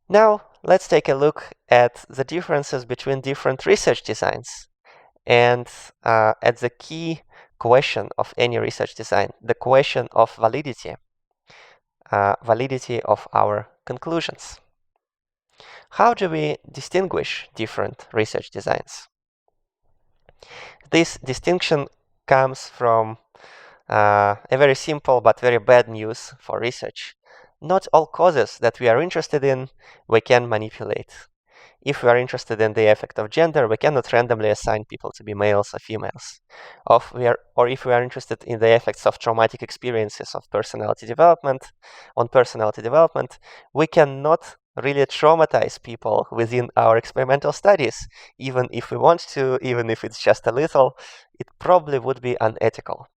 Now, let's take a look at the differences between different research designs and at the key question of any research design, the question of validity of our conclusions. How do we distinguish different research designs? This distinction comes from a very simple but very bad news for research. Not all causes that we are interested in we can manipulate. If we are interested in the effect of gender, we cannot randomly assign people to be males or females. Or if we are interested in the effects of traumatic experiences of personality development, we cannot really traumatize people within our experimental studies. Even if we want to, even if it's just a little, it probably would be unethical.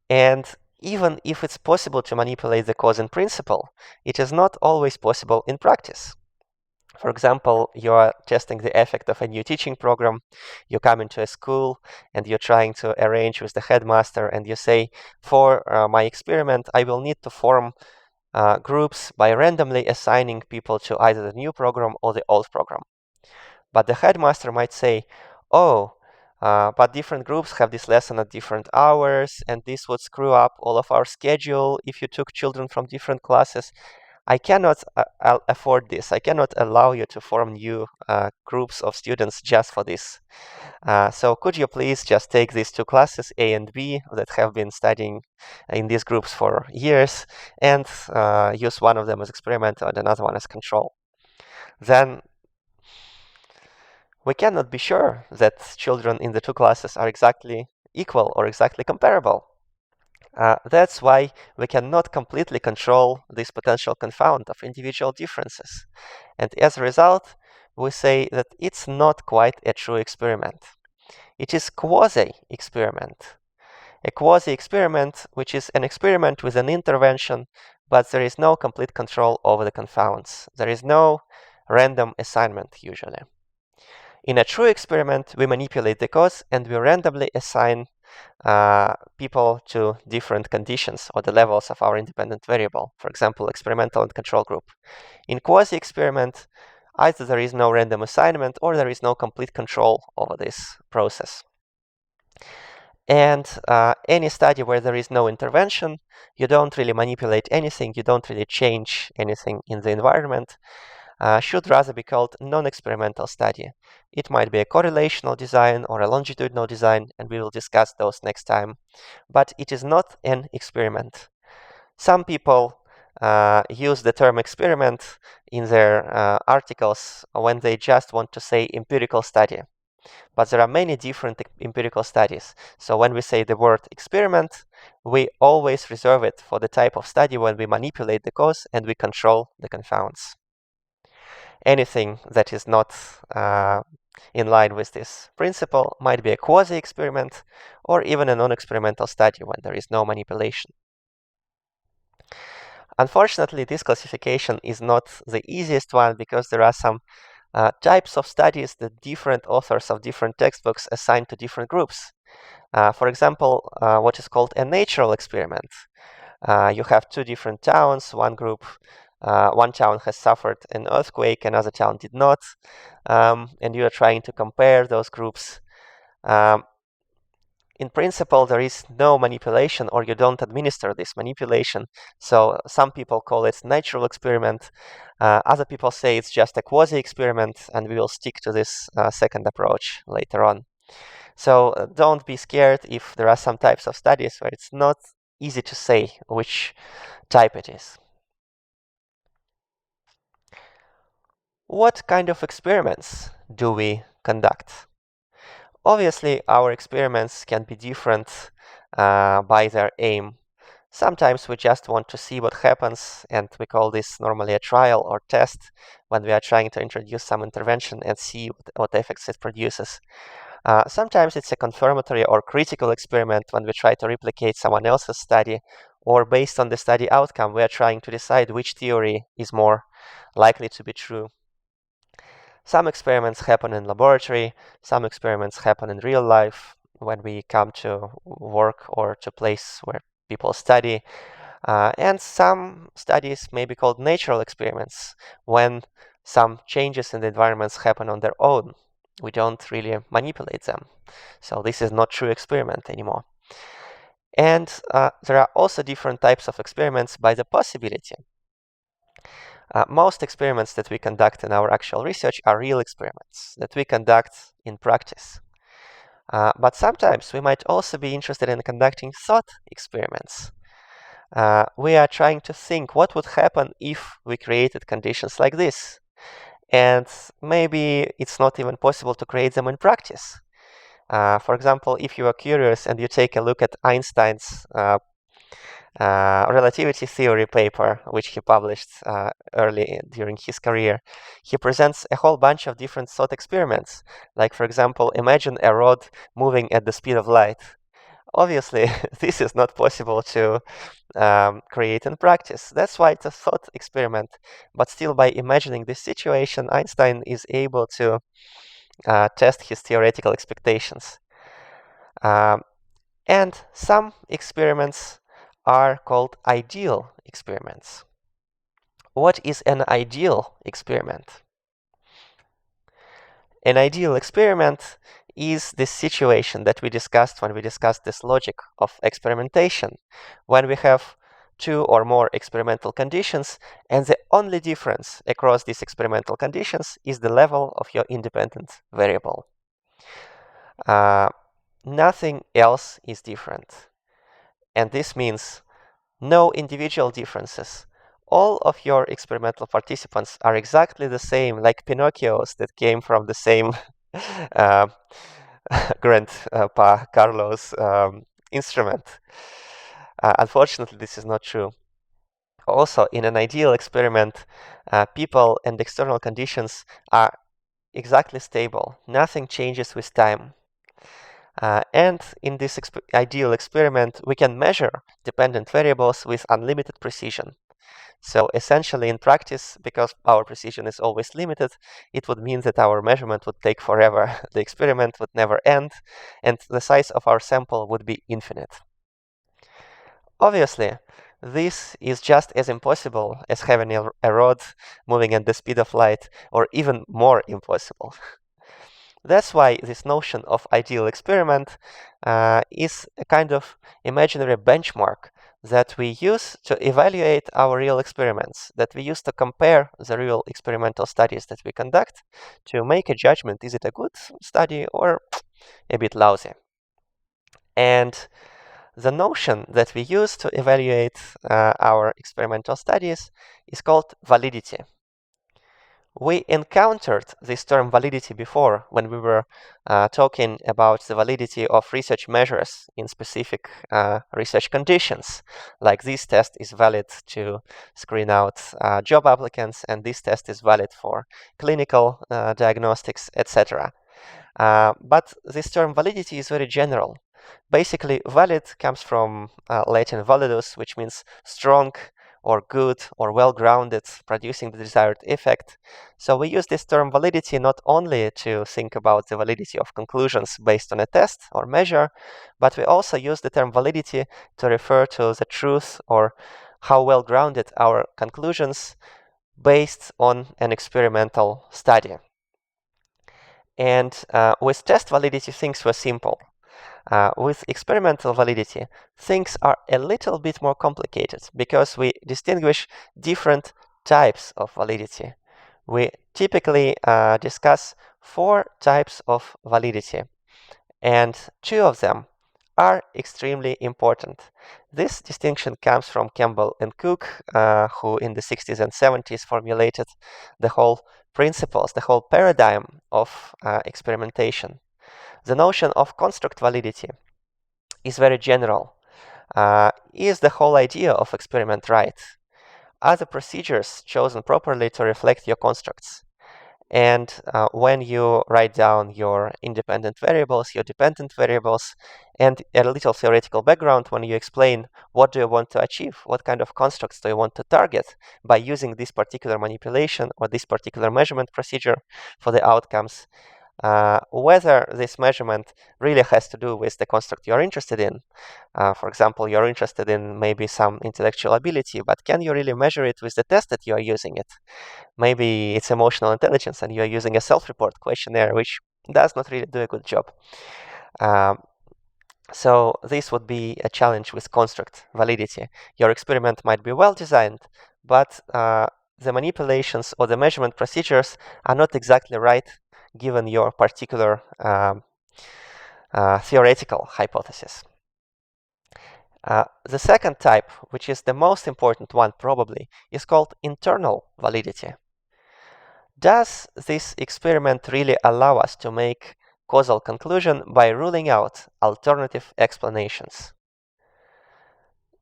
And even if it's possible to manipulate the cause in principle, it is not always possible in practice. For example, you are testing the effect of a new teaching program. You come into a school and you're trying to arrange with the headmaster, and you say, for my experiment, I will need to form groups by randomly assigning people to either the new program or the old program. But the headmaster might say, oh, but different groups have this lesson at different hours, and this would screw up all of our schedule if you took children from different classes. I cannot afford this. I cannot allow you to form new groups of students just for this. So could you please just take these two classes, A and B, that have been studying in these groups for years, and use one of them as experimental and another one as control? Then we cannot be sure that children in the two classes are exactly equal or exactly comparable. That's why we cannot completely control this potential confound of individual differences. And as a result, we say that it's not quite a true experiment. It is quasi-experiment. A quasi-experiment, which is an experiment with an intervention, but there is no complete control over the confounds. There is no random assignment, usually. In a true experiment, we manipulate the cause and we randomly assign people to different conditions or the levels of our independent variable, for example, experimental and control group. In quasi-experiment, either there is no random assignment or there is no complete control over this process. And any study where there is no intervention, you don't really manipulate anything, you don't really change anything in the environment, should rather be called non-experimental study. It might be a correlational design or a longitudinal design, and we will discuss those next time. But it is not an experiment. Some people use the term experiment in their articles when they just want to say empirical study. But there are many different empirical studies. So when we say the word experiment, we always reserve it for the type of study when we manipulate the cause and we control the confounds. Anything that is not in line with this principle might be a quasi-experiment or even a non-experimental study when there is no manipulation. Unfortunately, this classification is not the easiest one because there are some types of studies that different authors of different textbooks assign to different groups. For example, what is called a natural experiment. You have two different towns. One town has suffered an earthquake, another town did not, and you are trying to compare those groups. In principle, there is no manipulation, or you don't administer this manipulation. So some people call it natural experiment. Other people say it's just a quasi-experiment, and we will stick to this second approach later on. So don't be scared if there are some types of studies where it's not easy to say which type it is. What kind of experiments do we conduct? Obviously, our experiments can be different by their aim. Sometimes we just want to see what happens, and we call this normally a trial or test when we are trying to introduce some intervention and see what effects it produces. Sometimes it's a confirmatory or critical experiment when we try to replicate someone else's study, or based on the study outcome, we are trying to decide which theory is more likely to be true. Some experiments happen in laboratory, some experiments happen in real life when we come to work or to place where people study. And some studies may be called natural experiments when some changes in the environments happen on their own. We don't really manipulate them. So this is not true experiment anymore. And there are also different types of experiments by the possibility. Most experiments that we conduct in our actual research are real experiments that we conduct in practice. But sometimes we might also be interested in conducting thought experiments. We are trying to think what would happen if we created conditions like this. And maybe it's not even possible to create them in practice. For example, if you are curious and you take a look at Einstein's relativity theory paper, which he published early during his career, he presents a whole bunch of different thought experiments. Like, for example, imagine a rod moving at the speed of light. Obviously, this is not possible to create in practice. That's why it's a thought experiment. But still, by imagining this situation, Einstein is able to test his theoretical expectations. And some experiments are called ideal experiments. What is an ideal experiment? An ideal experiment is this situation that we discussed when we discussed this logic of experimentation, when we have two or more experimental conditions, and the only difference across these experimental conditions is the level of your independent variable. Nothing else is different. And this means no individual differences. All of your experimental participants are exactly the same, like Pinocchios that came from the same Grandpa Carlos instrument. Unfortunately, this is not true. Also, in an ideal experiment, people and external conditions are exactly stable. Nothing changes with time. And in this ideal experiment, we can measure dependent variables with unlimited precision. So essentially, in practice, because our precision is always limited, it would mean that our measurement would take forever. The experiment would never end, and the size of our sample would be infinite. Obviously, this is just as impossible as having a rod moving at the speed of light, or even more impossible. That's why this notion of ideal experiment is a kind of imaginary benchmark that we use to evaluate our real experiments, that we use to compare the real experimental studies that we conduct to make a judgment, is it a good study or a bit lousy? And the notion that we use to evaluate our experimental studies is called validity. We encountered this term validity before when we were talking about the validity of research measures in specific research conditions. Like this test is valid to screen out job applicants, and this test is valid for clinical diagnostics, etc. But this term validity is very general. Basically, valid comes from Latin validus, which means strong or good or well-grounded, producing the desired effect. So we use this term validity not only to think about the validity of conclusions based on a test or measure, but we also use the term validity to refer to the truth or how well-grounded our conclusions based on an experimental study. And with test validity, things were simple. With experimental validity, things are a little bit more complicated because we distinguish different types of validity. We typically discuss 4 types of validity, and 2 of them are extremely important. This distinction comes from Campbell and Cook, who in the 60s and 70s formulated the whole principles, the whole paradigm of experimentation. The notion of construct validity is very general. Is the whole idea of experiment right? Are the procedures chosen properly to reflect your constructs? And when you write down your independent variables, your dependent variables, and a little theoretical background when you explain what do you want to achieve, what kind of constructs do you want to target by using this particular manipulation or this particular measurement procedure for the outcomes, whether this measurement really has to do with the construct you're interested in. For example, you're interested in maybe some intellectual ability, but can you really measure it with the test that you are using it? Maybe it's emotional intelligence and you are using a self-report questionnaire, which does not really do a good job. So this would be a challenge with construct validity. Your experiment might be well designed, but the manipulations or the measurement procedures are not exactly right given your particular theoretical hypothesis. The second type, which is the most important one probably, is called internal validity. Does this experiment really allow us to make causal conclusion by ruling out alternative explanations?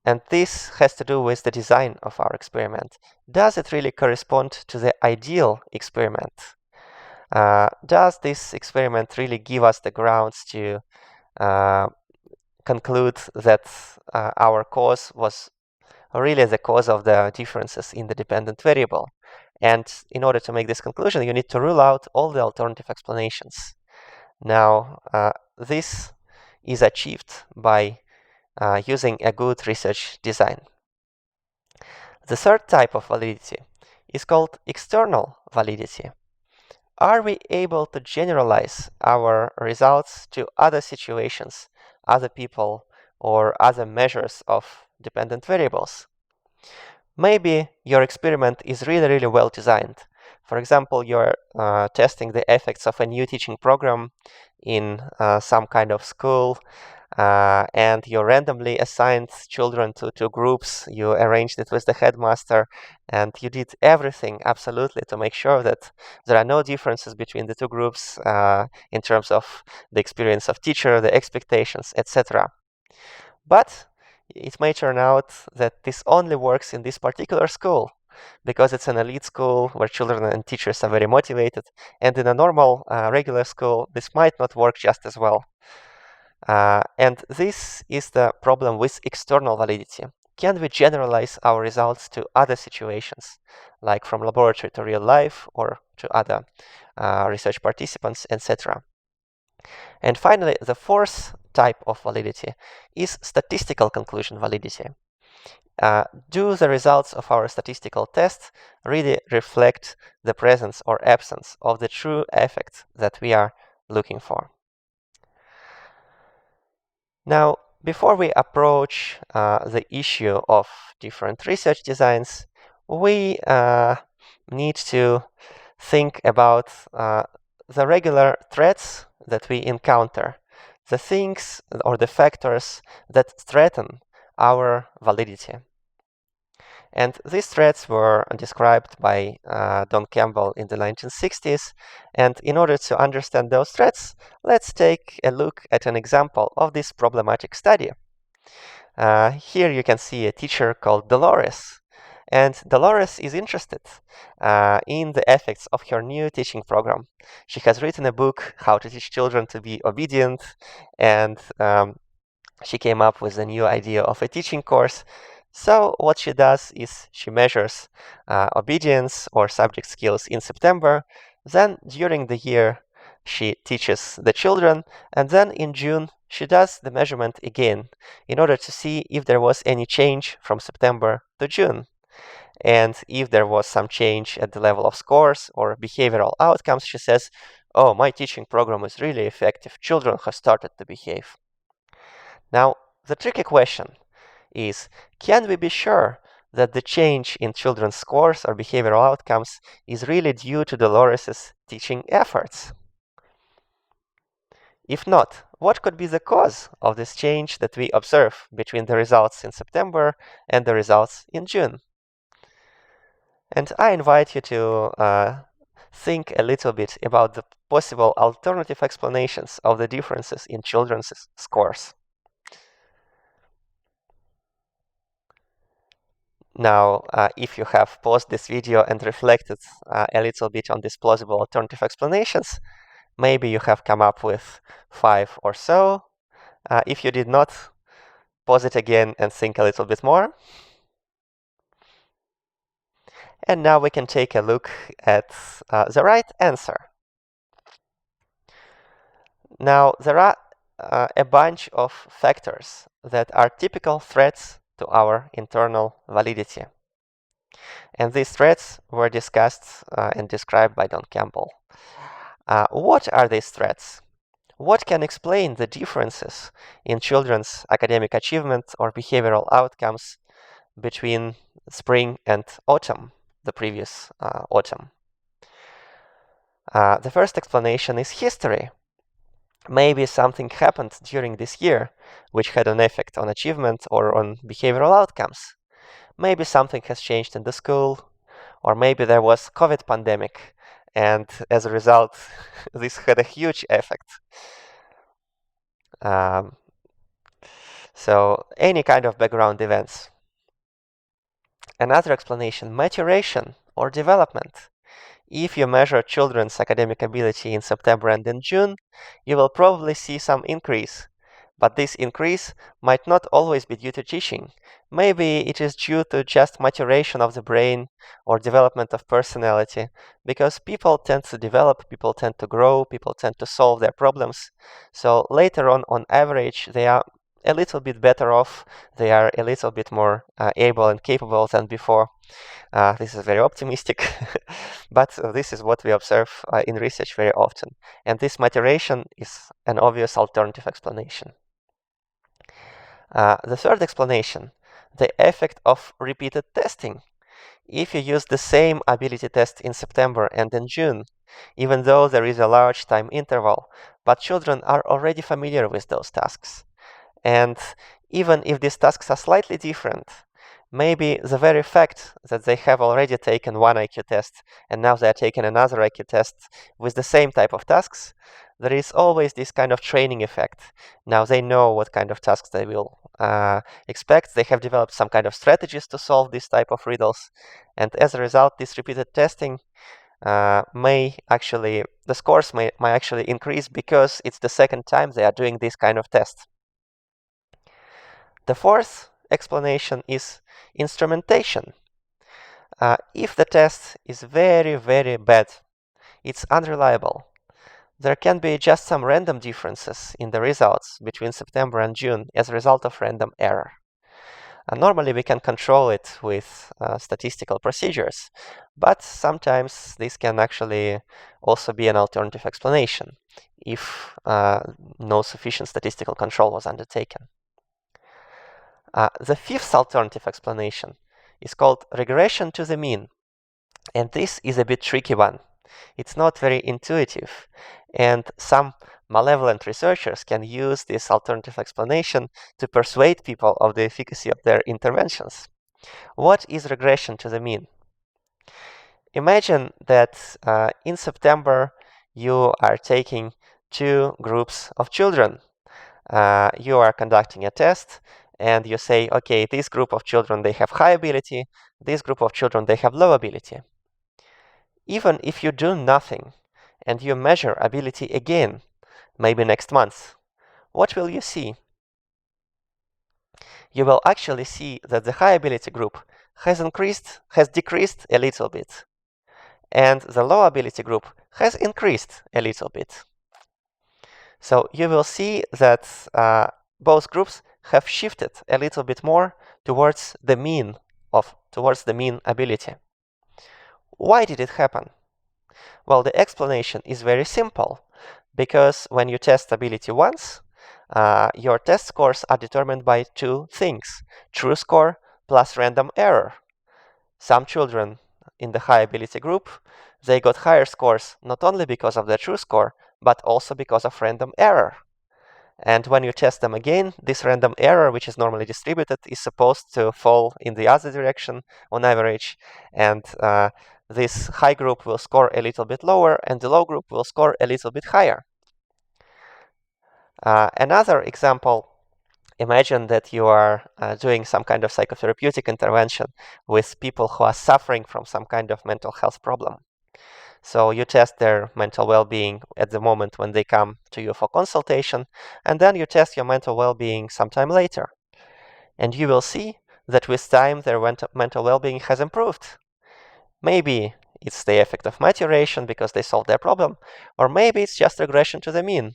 And this has to do with the design of our experiment. Does it really correspond to the ideal experiment? Does this experiment really give us the grounds to conclude that our cause was really the cause of the differences in the dependent variable? And in order to make this conclusion, you need to rule out all the alternative explanations. Now, this is achieved by using a good research design. The third type of validity is called external validity. Are we able to generalize our results to other situations, other people, or other measures of dependent variables? Maybe your experiment is really, really well designed. For example, you're testing the effects of a new teaching program in some kind of school, and you randomly assigned children to two groups. You arranged it with the headmaster, and you did everything absolutely to make sure that there are no differences between the two groups in terms of the experience of teacher, the expectations, etc. But it may turn out that this only works in this particular school because it's an elite school where children and teachers are very motivated. And in a normal, regular school, this might not work just as well. And this is the problem with external validity. Can we generalize our results to other situations, like from laboratory to real life or to other research participants, etc.? And finally, the fourth type of validity is statistical conclusion validity. Do the results of our statistical test really reflect the presence or absence of the true effect that we are looking for? Now, before we approach the issue of different research designs, we need to think about the regular threats that we encounter, the things or the factors that threaten our validity. And these threats were described by Don Campbell in the 1960s. And in order to understand those threats, let's take a look at an example of this problematic study. Here you can see a teacher called Dolores. And Dolores is interested in the effects of her new teaching program. She has written a book, How to Teach Children to Be Obedient, and she came up with a new idea of a teaching course. So what she does is she measures obedience or subject skills in September. Then during the year, she teaches the children. And then in June, she does the measurement again in order to see if there was any change from September to June. And if there was some change at the level of scores or behavioral outcomes, she says, oh, my teaching program is really effective. Children have started to behave. Now, the tricky question is, can we be sure that the change in children's scores or behavioral outcomes is really due to Dolores's teaching efforts? If not, what could be the cause of this change that we observe between the results in September and the results in June? And I invite you to think a little bit about the possible alternative explanations of the differences in children's scores. Now, if you have paused this video and reflected a little bit on these plausible alternative explanations, maybe you have come up with 5 or so. If you did not, pause it again and think a little bit more. And now we can take a look at the right answer. Now, there are a bunch of factors that are typical threats to our internal validity. And these threats were discussed and described by Don Campbell. What are these threats? What can explain the differences in children's academic achievement or behavioral outcomes between spring and autumn, the previous autumn? The first explanation is history. Maybe something happened during this year which had an effect on achievement or on behavioral outcomes. Maybe something has changed in the school, or maybe there was COVID pandemic, and as a result, this had a huge effect. So any kind of background events. Another explanation, maturation or development. If you measure children's academic ability in September and in June, you will probably see some increase. But this increase might not always be due to teaching. Maybe it is due to just maturation of the brain or development of personality, because people tend to develop, people tend to grow, people tend to solve their problems. So later on average, they are a little bit better off, they are a little bit more able and capable than before. This is very optimistic, but this is what we observe in research very often. And this maturation is an obvious alternative explanation. The third explanation, the effect of repeated testing. If you use the same ability test in September and in June, even though there is a large time interval, but children are already familiar with those tasks. And even if these tasks are slightly different, maybe the very fact that they have already taken one IQ test and now they are taking another IQ test with the same type of tasks, there is always this kind of training effect. Now they know what kind of tasks they will expect. They have developed some kind of strategies to solve this type of riddles. And as a result, this repeated testing the scores may actually increase because it's the second time they are doing this kind of test. The fourth explanation is instrumentation. If the test is very, very bad, it's unreliable. There can be just some random differences in the results between September and June as a result of random error. Normally, we can control it with statistical procedures, but sometimes this can actually also be an alternative explanation if no sufficient statistical control was undertaken. The fifth alternative explanation is called regression to the mean, and this is a bit tricky one. It's not very intuitive, and some malevolent researchers can use this alternative explanation to persuade people of the efficacy of their interventions. What is regression to the mean? Imagine that in September you are taking two groups of children. You are conducting a test, and you say, okay, this group of children, they have high ability, this group of children, they have low ability. Even if you do nothing and you measure ability again, maybe next month, what will you see? You will actually see that the high ability group has decreased a little bit, and the low ability group has increased a little bit. So you will see that both groups have shifted a little bit more towards the mean ability. Why did it happen? Well, the explanation is very simple, because when you test ability once, your test scores are determined by two things: true score plus random error. Some children in the high ability group, they got higher scores not only because of their true score, but also because of random error. And when you test them again, this random error, which is normally distributed, is supposed to fall in the other direction on average. And this high group will score a little bit lower, and the low group will score a little bit higher. Another example, imagine that you are doing some kind of psychotherapeutic intervention with people who are suffering from some kind of mental health problem. So you test their mental well-being at the moment when they come to you for consultation, and then you test your mental well-being sometime later. And you will see that with time their mental well-being has improved. Maybe it's the effect of maturation because they solved their problem, or maybe it's just regression to the mean.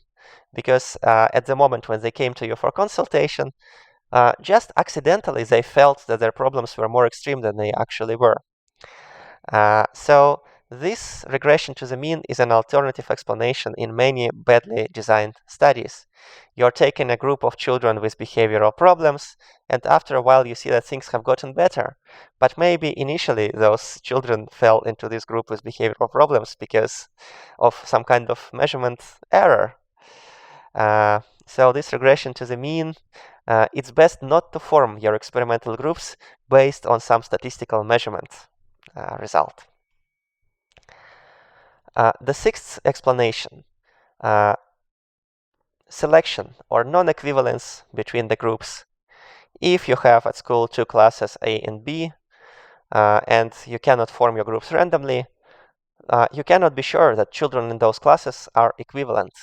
because at the moment when they came to you for consultation, just accidentally they felt that their problems were more extreme than they actually were. So this regression to the mean is an alternative explanation in many badly designed studies. You're taking a group of children with behavioral problems, and after a while you see that things have gotten better. But maybe initially those children fell into this group with behavioral problems because of some kind of measurement error. So this regression to the mean, it's best not to form your experimental groups based on some statistical measurement result. The sixth explanation, selection or non-equivalence between the groups. If you have at school two classes A and B, and you cannot form your groups randomly, you cannot be sure that children in those classes are equivalent.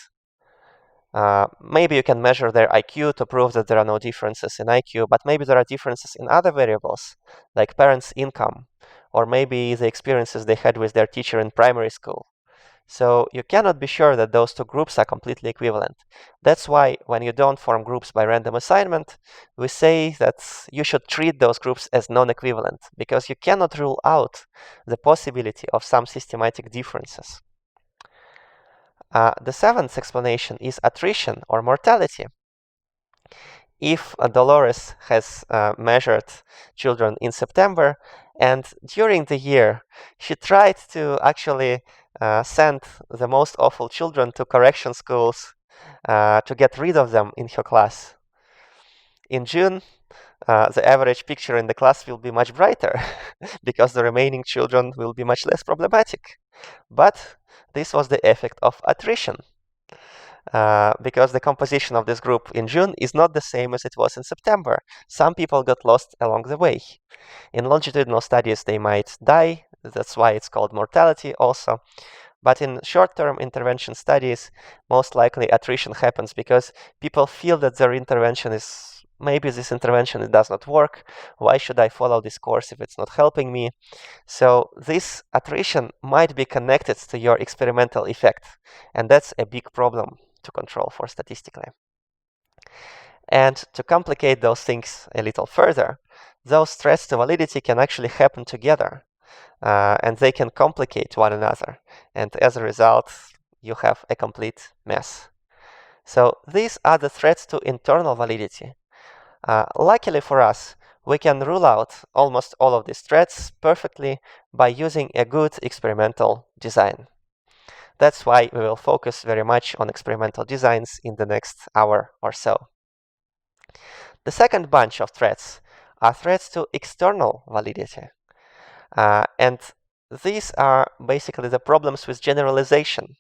Maybe you can measure their IQ to prove that there are no differences in IQ, but maybe there are differences in other variables, like parents' income, or maybe the experiences they had with their teacher in primary school. So you cannot be sure that those two groups are completely equivalent. That's why when you don't form groups by random assignment, we say that you should treat those groups as non-equivalent, because you cannot rule out the possibility of some systematic differences. The seventh explanation is attrition or mortality. If Dolores has measured children in September, and during the year she tried to actually send the most awful children to correction schools to get rid of them in her class. In June, the average picture in the class will be much brighter because the remaining children will be much less problematic. But this was the effect of attrition. Because the composition of this group in June is not the same as it was in September. Some people got lost along the way. In longitudinal studies, they might die. That's why it's called mortality also. But in short-term intervention studies, most likely attrition happens because people feel that their intervention is, maybe this intervention it does not work. Why should I follow this course if it's not helping me? So this attrition might be connected to your experimental effect. And that's a big problem to control for statistically. And to complicate those things a little further, those threats to validity can actually happen together, and they can complicate one another. And as a result, you have a complete mess. So these are the threats to internal validity. Luckily for us, we can rule out almost all of these threats perfectly by using a good experimental design. That's why we will focus very much on experimental designs in the next hour or so. The second bunch of threats are threats to external validity. And these are basically the problems with generalization.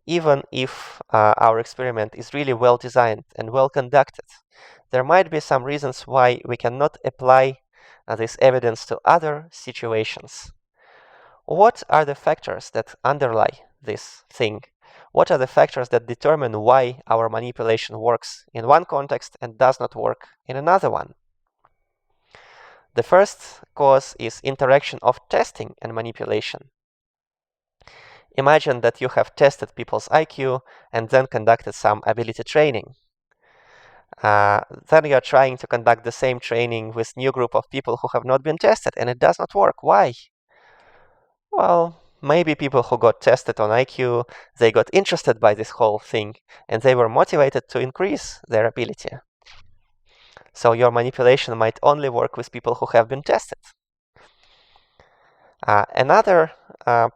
Even if our experiment is really well designed and well conducted, there might be some reasons why we cannot apply this evidence to other situations. What are the factors that underlie this thing? What are the factors that determine why our manipulation works in one context and does not work in another one? The first cause is interaction of testing and manipulation. Imagine that you have tested people's IQ and then conducted some ability training. Then you are trying to conduct the same training with new group of people who have not been tested, and it does not work. Why? Well, maybe people who got tested on IQ, they got interested by this whole thing, and they were motivated to increase their ability. So your manipulation might only work with people who have been tested. Another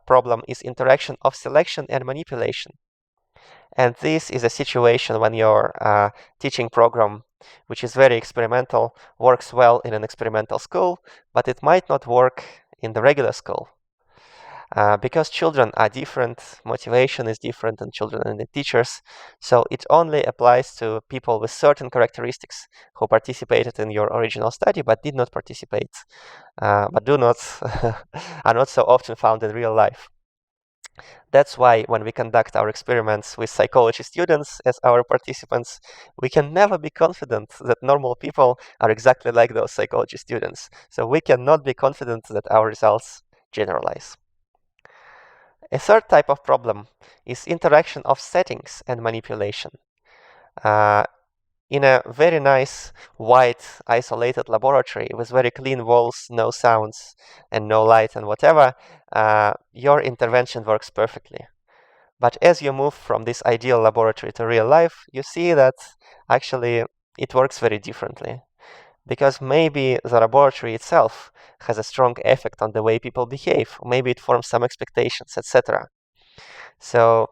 problem is interaction of selection and manipulation. And this is a situation when your teaching program, which is very experimental, works well in an experimental school, but it might not work in the regular school. Because children are different, motivation is different than children and the teachers, so it only applies to people with certain characteristics who participated in your original study but did not participate, but do not are not so often found in real life. That's why when we conduct our experiments with psychology students as our participants, we can never be confident that normal people are exactly like those psychology students. So we cannot be confident that our results generalize. A third type of problem is interaction of settings and manipulation. In a very nice, white, isolated laboratory with very clean walls, no sounds, and no light and whatever, your intervention works perfectly. But as you move from this ideal laboratory to real life, you see that actually it works very differently. Because maybe the laboratory itself has a strong effect on the way people behave, or maybe it forms some expectations, etc. So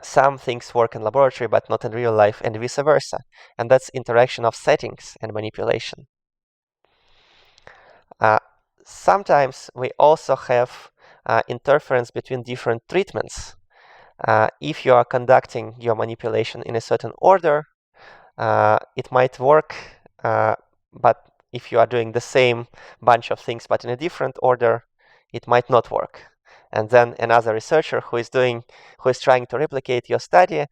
some things work in laboratory but not in real life, and vice versa. And that's interaction of settings and manipulation. Sometimes we also have interference between different treatments. If you are conducting your manipulation in a certain order, it might work, but if you are doing the same bunch of things but in a different order, it might not work. And then another researcher who is trying to replicate your study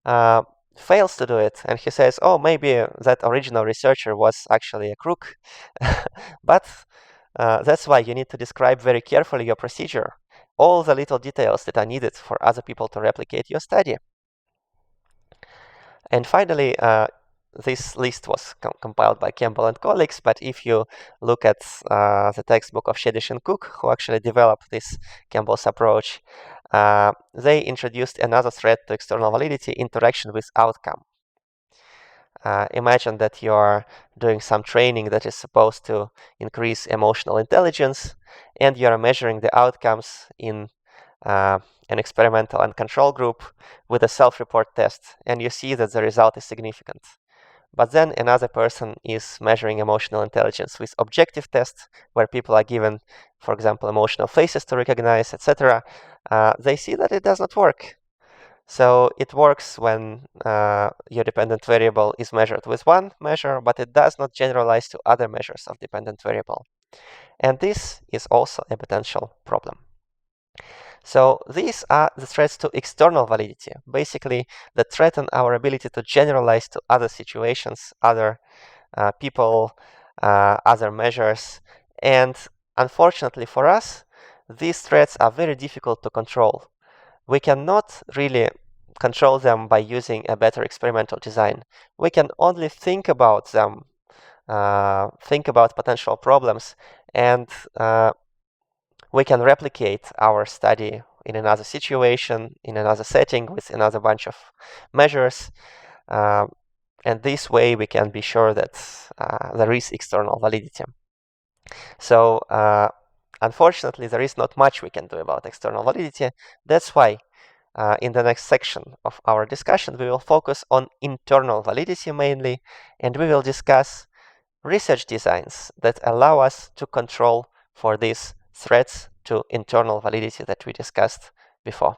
fails to do it, and he says, oh, maybe that original researcher was actually a crook. But that's why you need to describe very carefully your procedure, all the little details that are needed for other people to replicate your study. And finally, this list was compiled by Campbell and colleagues, but if you look at the textbook of Shedish and Cook, who actually developed this Campbell's approach, they introduced another threat to external validity: interaction with outcome. Imagine that you're doing some training that is supposed to increase emotional intelligence, and you're measuring the outcomes in an experimental and control group with a self-report test, and you see that the result is significant. But then another person is measuring emotional intelligence with objective tests, where people are given, for example, emotional faces to recognize, etc. They see that it does not work. So it works when your dependent variable is measured with one measure, but it does not generalize to other measures of dependent variable. And this is also a potential problem. So these are the threats to external validity, basically that threaten our ability to generalize to other situations, other people, other measures. And unfortunately for us, these threats are very difficult to control. We cannot really control them by using a better experimental design. We can only think about them, think about potential problems, and we can replicate our study in another situation, in another setting, with another bunch of measures. And this way we can be sure that there is external validity. So unfortunately, there is not much we can do about external validity. That's why in the next section of our discussion, we will focus on internal validity mainly, and we will discuss research designs that allow us to control for these threats to internal validity that we discussed before.